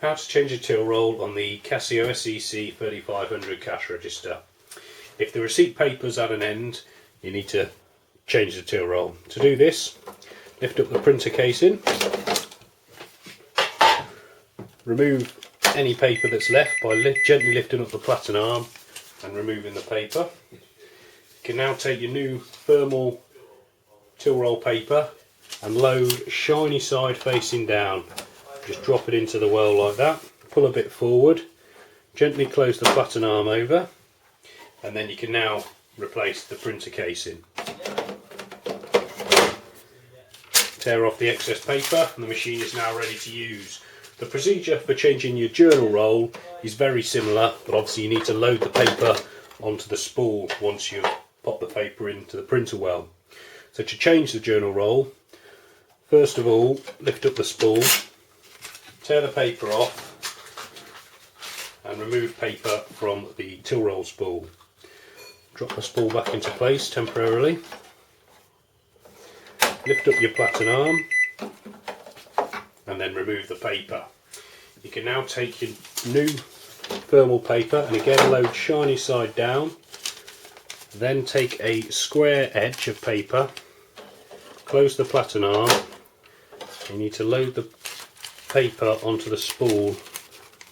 How to change a till roll on the Casio SE-C3500 cash register. If the receipt paper's at an end, you need to change the till roll. To do this, lift up the printer casing, remove any paper that's left by gently lifting up the platen arm and removing the paper. You can now take your new thermal till roll paper and load shiny side facing down. Just drop it into the well like that, pull a bit forward, gently close the platen arm over, and then you can now replace the printer casing. Tear off the excess paper and the machine is now ready to use. The procedure for changing your journal roll is very similar, but obviously you need to load the paper onto the spool once you've popped the paper into the printer well. So to change the journal roll, first of all, lift up the spool, tear the paper off and remove paper from the till roll spool. Drop the spool back into place temporarily. Lift up your platen arm and then remove the paper. You can now take your new thermal paper and again load shiny side down. Then take a square edge of paper, close the platen arm. You need to load the paper onto the spool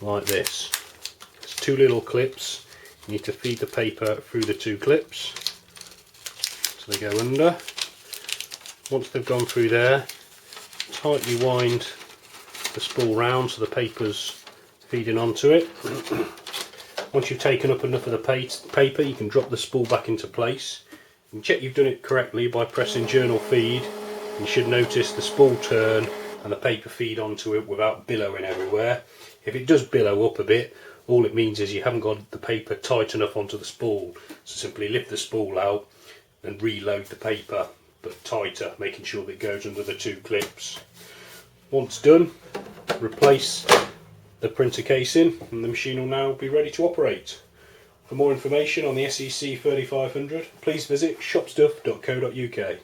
like this. There's two little clips. You need to feed the paper through the two clips so they go under. Once they've gone through there, tightly wind the spool round so the paper's feeding onto it. Once you've taken up enough of the paper, you can drop the spool back into place. You can check you've done it correctly by pressing journal feed. You should notice the spool turn and the paper feed onto it without billowing everywhere. If it does billow up a bit, all it means is you haven't got the paper tight enough onto the spool. So simply lift the spool out and reload the paper, but tighter, making sure that it goes under the two clips. Once done, replace the printer casing and the machine will now be ready to operate. For more information on the SEC3500, please visit shopstuff.co.uk.